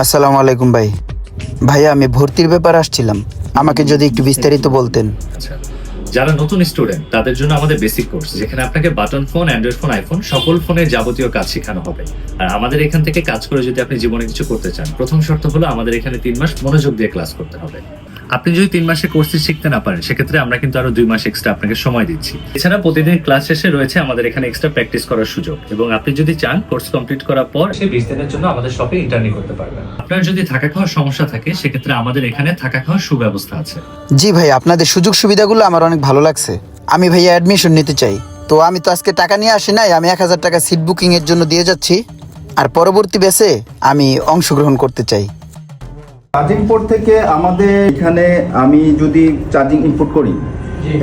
আসসালামু আলাইকুম ভাই। ভাইয়া আমি ভর্তির ব্যাপার আসছিলাম, আমাকে যদি একটু বিস্তারিত বলতেন। আচ্ছা, যারা নতুন স্টুডেন্ট তাদের জন্য আমাদের বেসিক কোর্স, যেখানে আপনাকে button phone, Android phone, iPhone সকল ফোনের যাবতীয় কাজ শেখানো হবে। আর আমাদের এখান থেকে কাজ করে যদি আপনি জীবনে কিছু করতে চান, প্রথম শর্ত হলো আমাদের এখানে 3 মাস মনোযোগ দিয়ে ক্লাস করতে হবে। আপনি যদি 3 মাসে কোর্সটি শিখতে না পারেন, সেক্ষেত্রে আমরা কিন্তু আরো 2 মাস এক্সট্রা আপনাকে সময় দিচ্ছি। এছাড়া প্রতিদিন ক্লাস শেষে রয়েছে আমাদের এখানে এক্সট্রা প্র্যাকটিস করার সুযোগ, এবং আপনি যদি চান কোর্স কমপ্লিট করার পর সেই 20 দিনের জন্য আমাদের শপে ইন্টার্নি করতে পারবেন। আপনার যদি থাকা খাওয়ার সমস্যা থাকে, সেক্ষেত্রে আমাদের এখানে থাকা খাওয়ার সুব্যবস্থা আছে। জি ভাই, আপনাদের সুযোগ সুবিধাগুলো আমার অনেক ভালো লাগছে। আমি ভাইয়া অ্যাডমিশন নিতে চাই। তো আমি তো আজকে টাকা নিয়ে আসি নাই, আমি 1000 টাকা সিট বুকিং এর জন্য দিয়ে যাচ্ছি। আর পরবর্তী ব্যাচে আমি অংশগ্রহণ করতে চাই। চার্জিং পোর্ট থেকে আমাদের এখানে আমি যদি চার্জিং ইনপুট করি,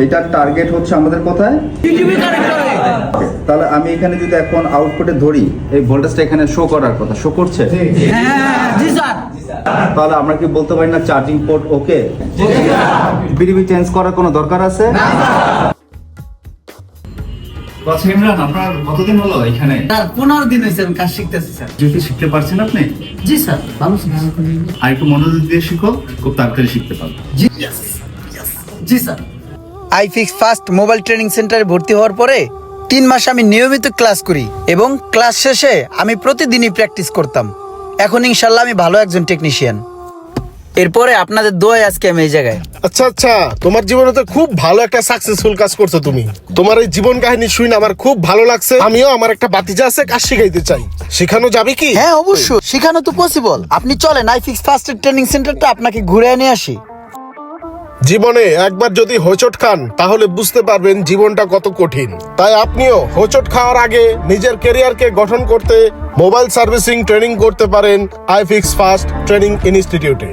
এটার টার্গেট হচ্ছে আমাদের কোথায়? তাহলে আমি এখানে যদি এখন আউটপুটে ধরি, এই ভোল্টেজটা এখানে শো করার কথা, শো করছে? তাহলে আমরা কি বলতে পারি না চার্জিং পোর্ট ওকে? বিডিবি চেঞ্জ করার কোনো দরকার আছে? আপনার কতদিন হলো এখানে? স্যার 15 দিন হয়েছে আমি কাজ শিখতেছি স্যার। যেহেতু শিখতে পারছেন আপনি, জি স্যার, ভালো স্যার। আর একটু মনোযোগ দিয়ে শিখো, খুব তাড়াতাড়ি শিখতে পারবে। জি sir. IFix first mobile training সেন্টারে ভর্তি হওয়ার পরে 3 মাস আমি নিয়মিত ক্লাস করি এবং ক্লাস শেষে আমি প্রতিদিনই প্র্যাকটিস করতাম। এখন ইনশাল্লাহ আমি ভালো একজন টেকনিশিয়ান। এরপরে আপনাদের দোয়ায় আজকে আমি এই জায়গায়। আচ্ছা, তোমার জীবনে তো খুব ভালো একটা সাকসেসফুল কাজ করছো তুমি। তোমার এই জীবন কাহিনী শুনে আমার খুব ভালো লাগছে। আমিও আমার একটা বাতিজা আছে, কাজ শিখাইতে চাই। শেখানো যাবে কি? হ্যাঁ অবশ্যই, শেখানো তো পসিবল। আপনি চলেন আইফিক্স ফার্স্ট ট্রেনিং সেন্টারটা আপনাকে ঘুরে নিয়ে আসি। জীবনে একবার যদি হোঁচট খান, তাহলে বুঝতে পারবেন জীবনটা কত কঠিন। তাই আপনিও হোঁচট খাওয়ার আগে নিজের ক্যারিয়ারকে গঠন করতে মোবাইল সার্ভিসিং ট্রেনিং করতে পারেন আইফিক্স ফার্স্ট ট্রেনিং ইনস্টিটিউটে।